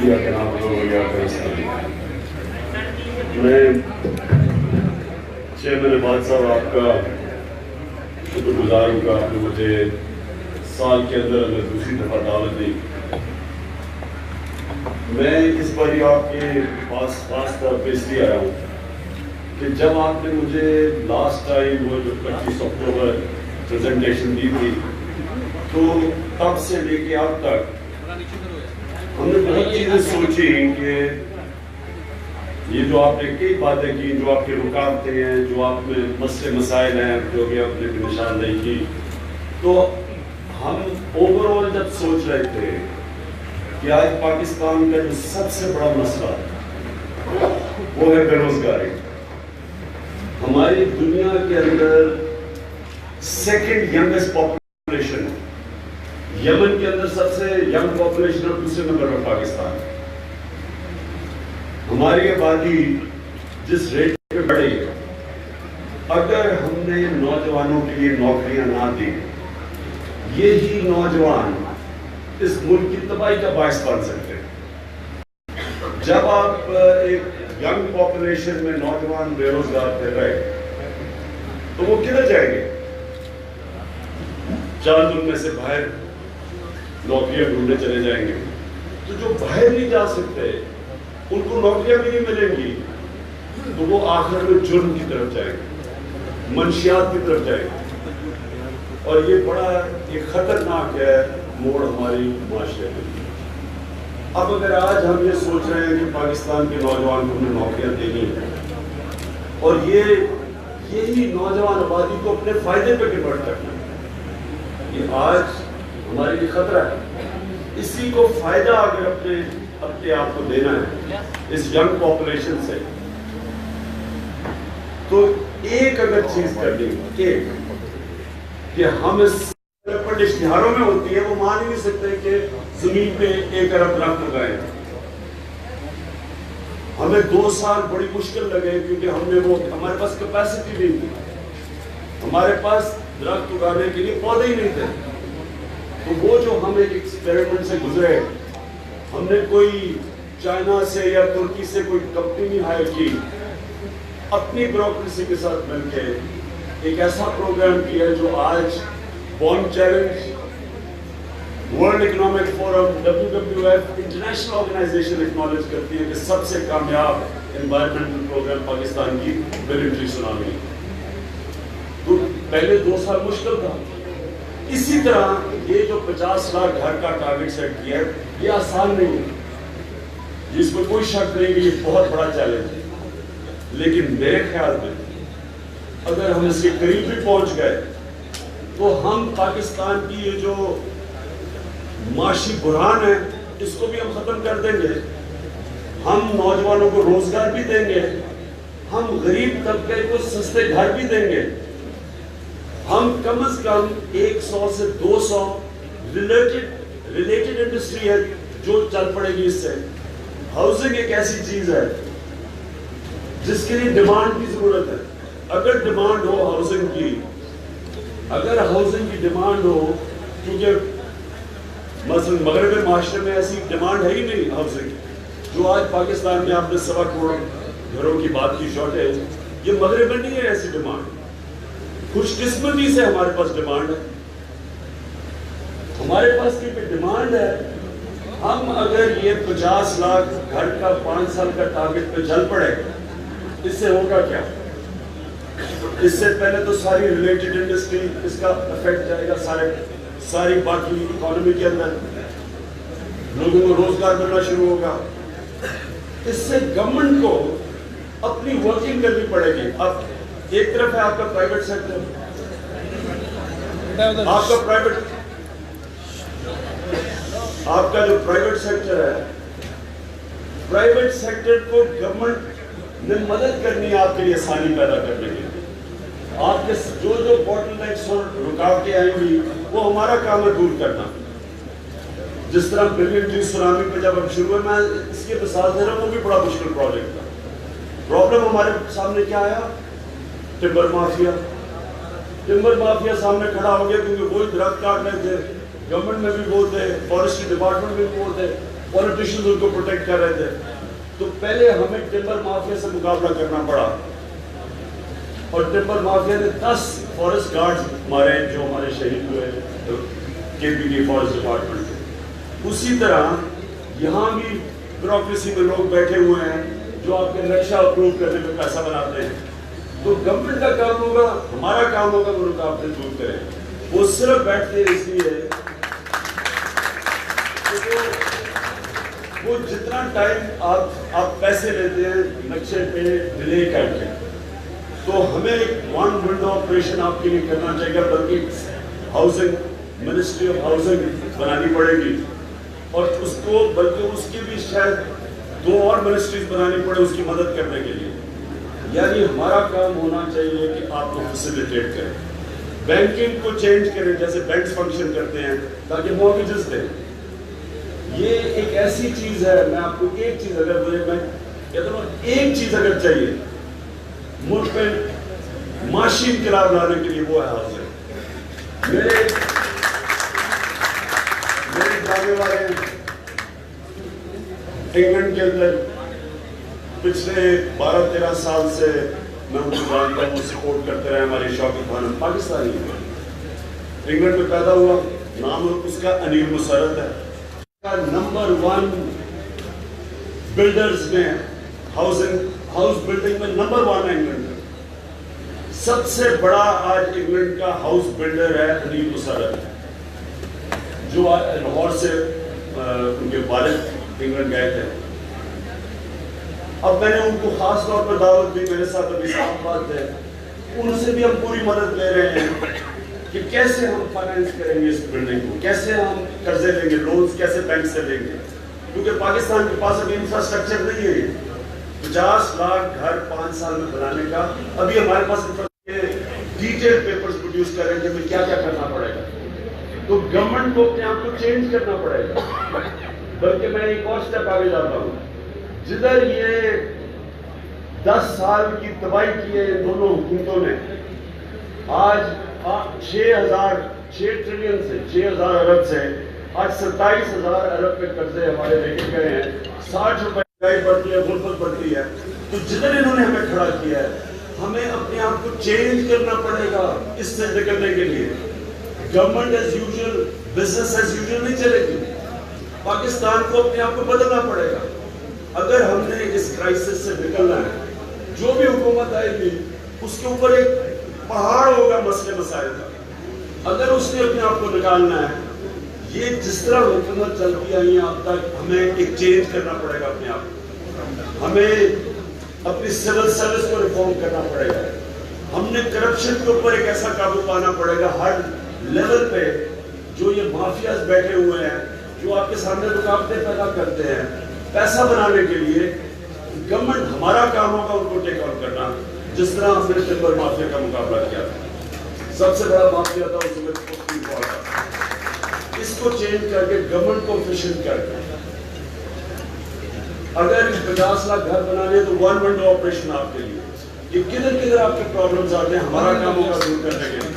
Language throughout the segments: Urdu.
یا کہ نام یا میں چیئرمین عباد صاحب آپ کا شکر گزار ہوں کہ آپ نے مجھے سال کے اندر دوسری دفعہ دعوت دی. میں اس بار آپ کے پاس خاص طور پہ اس لیے آیا ہوں کہ جب آپ نے مجھے لاسٹ ٹائم وہ جو 25 اکتوبر پریزنٹیشن دی تھی تو تب سے لے کے اب تک ہم نے بہت چیزیں سوچی کہ یہ جو آپ نے کئی باتیں کی، جو آپ کی رکاوٹیں ہیں، جو آپ میں مسئلے مسائل ہیں جو کہ آپ نے نشاندہی کی، تو ہم اوور آل جب سوچ رہے تھے کہ آج پاکستان کا جو سب سے بڑا مسئلہ وہ ہے بے روزگاری. ہماری دنیا کے اندر سیکنڈ ینگسٹ پاپولیشن، یمن کے اندر سب سے ینگ پاپولیشن اور دوسرے نمبر پر پاکستان. ہماری آبادی جس ریٹ پہ بڑھ رہی ہے، اگر ہم نے نوجوانوں کے لیے نوکریاں نہ دی، یہی نوجوان اس ملک کی تباہی کا باعث بن سکتے ہیں. جب آپ ایک ینگ پاپولیشن میں نوجوان بے روزگار پھر رہے تو وہ کدھر جائیں گے؟ چاند ان میں سے باہر نوکریاں ڈھونڈنے چلے جائیں گے. تو جو باہر نہیں جا سکتے ان کو نوکریاں بھی نہیں ملیں گی تو وہ آخر میں جرم کی طرف جائیں گے، منشیات کی طرف جائیں گے. اور یہ بڑا ایک خطرناک ہے موڑ ہماری معاشرے میں. اب اگر آج ہم یہ سوچ رہے ہیں کہ پاکستان کے نوجوان کو ہمیں نوکریاں دینی ہیں اور یہی نوجوان آبادی کو اپنے فائدے پہ کنورٹ کرنا ہے، یہ آج ہمارے لیے خطرہ ہے. اسی کو فائدہ اگر اپنے آپ کو دینا ہے اس ینگ پاپولیشن سے، تو ایک اگر چیز کرنی ایک کہ ہم اس پر اشتہاروں میں ہوتی ہے، وہ مان ہی نہیں سکتے کہ زمین پہ 1 ارب درخت لگائیں. ہمیں 2 سال بڑی مشکل لگے کیونکہ ہمارے پاس کیپیسٹی نہیں تھی، ہمارے پاس درخت اگانے کے لیے پودے ہی نہیں تھے. تو وہ جو ہم ایک ایکسپیریمنٹ سے گزرے، ہم نے کوئی چائنا سے یا ترکی سے کوئی کمپنی نہیں ہائر کی، اپنی بیوروکریسی کے ساتھ مل کے ایک ایسا پروگرام کیا جو آج Bonn challenge, World Economic Forum, WWF international organisation acknowledge کرتی ہے کہ سب سے کامیاب انوائرمنٹل پروگرام پاکستان کی ملٹری سونامی. تو پہلے 2 سال مشکل تھا. اسی طرح یہ جو 50 لاکھ گھر کا ٹارگٹ سیٹ کیا ہے، یہ آسان نہیں ہے، جس میں کوئی شک نہیں کہ یہ بہت بڑا چیلنج ہے. لیکن میرے خیال میں اگر ہم اس کے قریب بھی پہنچ گئے تو ہم پاکستان کی یہ جو معاشی بحران ہے اس کو بھی ہم ختم کر دیں گے. ہم نوجوانوں کو روزگار بھی دیں گے، ہم غریب طبقے کو سستے گھر بھی دیں گے. ہم کم از کم 100 سے 200 ریلیٹڈ انڈسٹری ہے جو چل پڑے گی اس سے. ہاؤسنگ ایک ایسی چیز ہے جس کے لیے ڈیمانڈ کی ضرورت ہے. اگر ڈیمانڈ ہو ہاؤسنگ کی، اگر ہاؤسنگ کی ڈیمانڈ ہو، کیونکہ مثلا مغربی معاشرے میں ایسی ڈیمانڈ ہے ہی نہیں ہاؤسنگ. جو آج پاکستان میں آپ نے 1.25 کروڑ گھروں کی بات کی شارٹیج، یہ مغرب میں نہیں ہے ایسی ڈیمانڈ. خوش قسمتی سے ہمارے پاس ڈیمانڈ ہے. ہمارے پاس کیونکہ ڈیمانڈ ہے، ہم اگر یہ 50 لاکھ گھر کا 5 سال کا ٹارگٹ پہ چل پڑے، اس سے ہوگا کیا؟ اس سے پہلے تو ساری ریلیٹڈ انڈسٹری اس کا افیکٹ جائے گا، ساری باقی اکانومی کے اندر لوگوں کو روزگار ملنا شروع ہوگا. اس سے گورنمنٹ کو اپنی ورکنگ کرنی پڑے گی. اب ایک طرف ہے آپ کا پرائیویٹ سیکٹر، آپ کا جو پرائیویٹ سیکٹر ہے، پرائیویٹ سیکٹر کو گورنمنٹ نے مدد کرنی ہے آپ کے لیے آسانی پیدا کرنے کے لیے. آپ کے جو باٹل نیکس اور رکاوٹیں آئیں گی وہ ہمارا کام ہے دور کرنا. جس طرح ملٹری سونامی پہ جب ہم شروع ہوئے، میں اس کی مثال دے رہا ہوں، وہ بھی بڑا مشکل پروجیکٹ تھا. پرابلم ہمارے سامنے کیا آیا؟ Timber mafia. ٹمبر مافیا سامنے کھڑا ہو گیا کیونکہ وہی درخت کاٹ رہے تھے. گورنمنٹ میں بھی وہ تھے، فارسٹری ڈپارٹمنٹ میں بھی وہ تھے. پولیٹیشنز ان کو پروٹیکٹ کر رہے تھے. تو پہلے ہمیں ٹمبر مافیا سے مقابلہ کرنا پڑا, اور ٹمبر مافیا نے 10 فارسٹ گارڈز مارے جو ہمارے شہید ہوئے KPD کی فارسٹ ڈپارٹمنٹ کے. اسی طرح یہاں بھی بیوروکریسی میں لوگ بیٹھے ہوئے ہیں جو آپ کے نقشہ اپروو کرنے میں پیسہ بناتے ہیں. تو گورنمنٹ کا کام ہوگا, ہمارا کام ہوگا وہ رکاوٹیں دور کریں. وہ صرف بیٹھتے اس لیے وہ جتنا ٹائم آپ پیسے لیتے ہیں نقشے پہ ڈیلے کر کے, تو ہمیں ایک ون ونڈو آپریشن آپ کے لیے کرنا چاہیے, بلکہ ہاؤسنگ منسٹری آف ہاؤسنگ بنانی پڑے گی, اور اس کو بلکہ اس کی بھی شاید 2 اور منسٹریز بنانی پڑے اس کی مدد کرنے کے لیے. یعنی ہمارا کام ہونا چاہیے کہ آپ کو فیسیلیٹیٹ کریں, بینکنگ کو چینج کریں جیسے بینکس فنکشن کرتے ہیں تاکہ مورگیجز دیں. یہ ایک ایسی چیز ہے, میں آپ کو ایک چیز اگر میں کہتا ہوں ایک چیز اگر چاہیے ملک پہ معاشی انقلاب لانے کے لیے وہ ہے ہاؤسنگ. میرے جانے والے انگلینڈ کے اندر پچھلے 12-13 سال سے میں ان کو جانتا ہوں, سپورٹ کرتے رہے. ہمارے شوکت خانم پاکستانی ہے, انگلینڈ میں پیدا ہوا, نام اس کا انیل مسرت ہے. نمبر 1 بلڈرز میں ہاؤس بلڈنگ میں نمبر 1 ہے انگلینڈ میں. سب سے بڑا آج انگلینڈ کا ہاؤس بلڈر ہے انیل مسرت, جو لاہور سے ان کے والد انگلینڈ گئے تھے. اب میں نے ان کو خاص طور پر دعوت دی, میرے ساتھ ابھی صاحب بات ہے, ان سے بھی ہم پوری مدد لے رہے ہیں کہ کیسے ہم فائنینس کریں گے اس بلڈنگ کو, کیسے ہم قرضے لیں گے, لونز کیسے بینک سے لیں گے, کیونکہ پاکستان کے پاس ابھی انفراسٹرکچر نہیں ہے. 50 لاکھ گھر 5 سال میں بنانے کا ابھی ہمارے پاس ڈیٹیل پیپرز پروڈیوس کر رہے ہیں کہ ہمیں کیا کیا کرنا پڑے گا. تو گورنمنٹ کو اپنے آپ کو چینج کرنا پڑے گا. بلکہ میں ایک اور سٹیپ آگے جاتا ہوں, جدھر یہ 10 سال کی تباہی کی ہے دونوں حکومتوں نے, آج 6 ٹریلین سے 6,000 ارب سے آج 27,000 ارب کے قرضے ہمارے لے کے گئے ہیں. 60 روپے مہنگائی بڑھتی ہے, غربت بڑھتی ہے. تو جدھر انہوں نے ہمیں کھڑا کیا ہے, ہمیں اپنے آپ کو چینج کرنا پڑے گا اس سے نکلنے کے لیے. Government as usual, business as usual نہیں چلے گی. پاکستان کو اپنے آپ کو بدلنا پڑے گا. اگر ہم نے اس کرائسس سے نکلنا ہے, جو بھی حکومت آئے گی اس کے اوپر ایک پہاڑ ہوگا مسئلے مسائل کا. اگر اس نے اپنے آپ کو نکالنا ہے, یہ جس طرح حکومت چلتی آئی ہے اب تک, ہمیں ایک چینج کرنا پڑے گا اپنے آپ کو. ہمیں اپنی سول سروس کو ریفارم کرنا پڑے گا. ہم نے کرپشن کے اوپر ایک ایسا قابو پانا پڑے گا ہر لیول پہ. جو یہ مافیاز بیٹھے ہوئے ہیں, جو آپ کے سامنے رکاوٹیں پیدا کرتے ہیں پیسا بنانے کے لیے, گورنمنٹ ہمارا کام ہوگا ان کو ٹیک آؤٹ کرنا, جس طرح ہم نے ٹمبر مافیا کا مقابلہ کیا تھا. سب سے بڑا مافیا تھا اس میں اس کو چینج کر کے گورنمنٹ کو ایفیشینٹ کر کے, اگر 50 لاکھ گھر بنانے تو 1 ونڈو آپریشن آپ کے لیے. یہ کدھر کدھر آپ کے پرابلمز آتے ہیں, ہمارا کام ہوگا دور کرنے کے لیے.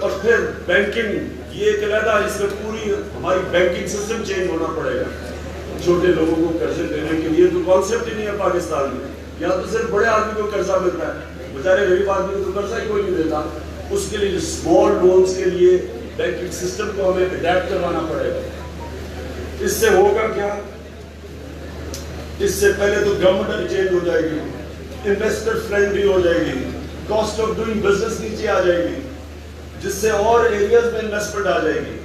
اور پھر بینکنگ, یہ ایک علیحدہ, اس میں پوری ہماری بینکنگ سسٹم چینج ہونا پڑے گا. چھوٹے لوگوں کو قرضے دینے کے لیے تو کانسیپٹ ہی نہیں ہے پاکستان میں. یہاں تو صرف بڑے آدمی کو قرضہ ملتا ہے, بیچارے غریب آدمی کو تو قرضہ ہی کوئی نہیں دیتا. اس کے لیے اسمال لونز کے لیے بینکنگ سسٹم کو ہمیں اڈیپٹ کروانا پڑے گا. اس سے ہوگا کیا, اس سے پہلے تو گورنمنٹ چینج ہو جائے گی, انویسٹر فرینڈلی ہو جائے گی, کاسٹ آف ڈوئنگ بزنس نیچے آ جائے گی, جس سے اور ایریاز میں انویسٹمنٹ آ جائے گی.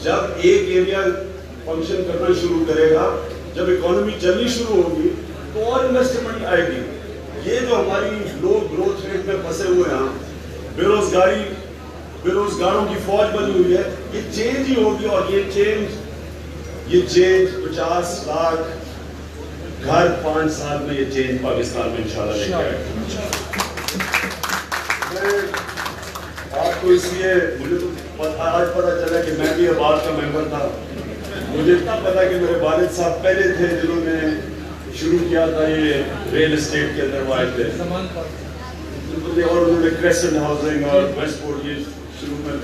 جب ایک ایریا فنکشن کرنا شروع کرے گا, جب اکانومی چلنی شروع ہوگی تو اور انویسٹمنٹ آئے گی. یہ جو ہماری لو گروتھ ریٹ میں پھنسے ہوئے ہیں, بےروزگاروں کی فوج بنی ہوئی ہے, یہ چینج ہی ہوگی. اور یہ چینج 50 لاکھ گھر 5 سال میں, یہ چینج پاکستان میں انشاءاللہ لے کے آئے گا. آپ کو اس لیے مجھے تو آج پتا چلا کہ میں بھی آباد کا ممبر تھا. مجھے اتنا پتا کہ میرے والد صاحب پہلے تھے جنہوں نے شروع کیا تھا یہ ریل اسٹیٹ کے اندر وہ آئے تھے, اور انہوں نے کریسنٹ ہاؤسنگ اور ویسٹ پورٹ یہ شروع میں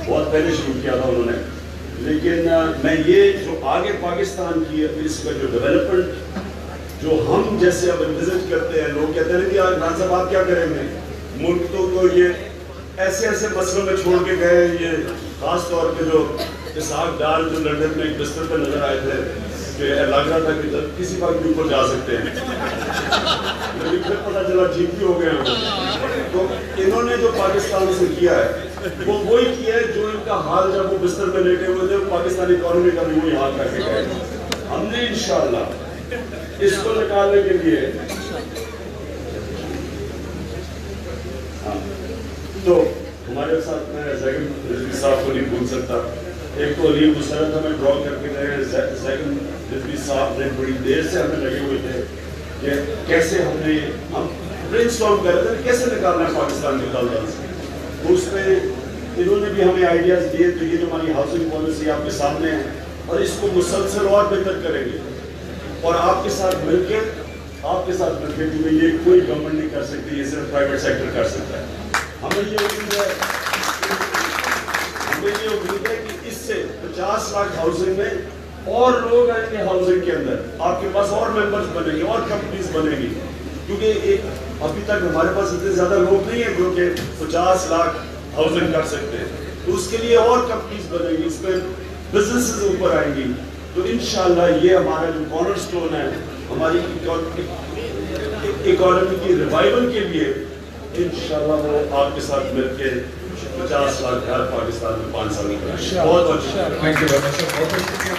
بہت پہلے شروع کیا تھا انہوں نے. لیکن میں یہ جو آگے پاکستان کی اس کا جو ڈیولپمنٹ جو ہم جیسے اب وزٹ کرتے ہیں، لوگ کہتے ہیں کہ عمران صاحب آپ کیا کریں گے، ملک تو یہ ایسے ایسے مسئلوں میں چھوڑ کے گئے. یہ خاص طور پہ جو اسحاق ڈار جو لندن میں ایک بستر پہ نظر آئے تھے کہ لگ رہا تھا کہ کسی وقت بھی اوپر جا سکتے ہیں، لیکن پھر پتہ چلا ٹھیک بھی ہو گئے ہیں. تو انہوں نے جو پاکستان سے کیا ہے وہ وہی کیا ہے جو ان کا حال جب وہ بستر میں لیٹے ہوئے تھے، پاکستانی اکانومی کا بھی وہی حال کر کے گئے. ہم نے انشاءاللہ اس کو نکالنے کے لیے تو ہمارے ساتھ میں زیگن رضوی صاحب کو نہیں بھول سکتا. ایک تو علی مسرت ہمیں ڈرا کر کے گئے، زیگن رضوی صاحب نے بڑی دیر سے ہمیں لگے ہوئے تھے کہ کیسے ہم برین اسٹارم کر رہے تھے کیسے نکالنا ہے پاکستان کے دلدل سے. اس میں انہوں نے بھی ہمیں آئیڈیاز دیے. تو یہ جو ہماری ہاؤسنگ پالیسی آپ کے سامنے ہے اور اس کو مسلسل اور بہتر کریں گے اور آپ کے ساتھ مل کے کیونکہ یہ کوئی گورنمنٹ نہیں کر سکتی، یہ صرف پرائیویٹ سیکٹر کر سکتا ہے. ہمیں یہ امید ہے کہ اس سے 50 لاکھ ہاؤسنگ میں اور لوگ آئیں گے ہاؤسنگ کے اندر، آپ کے پاس اور ممبرز بنیں گے اور کمپنیز بنیں گی. کیونکہ ابھی تک ہمارے پاس اتنے زیادہ لوگ نہیں ہیں جو کہ 50 لاکھ ہاؤسنگ کر سکتے ہیں. تو اس کے لیے اور کمپنیز بنیں گی، اس میں بزنسز اوپر آئیں گی. تو انشاءاللہ یہ ہمارا جو کارنر سٹون ہے ہماری اکانومی کی ریوائول کے لیے، انشاءاللہ وہ آپ کے ساتھ مل کے 50 لاکھ گھر پاکستان میں 5 سال میں بہت بہت شکریہ.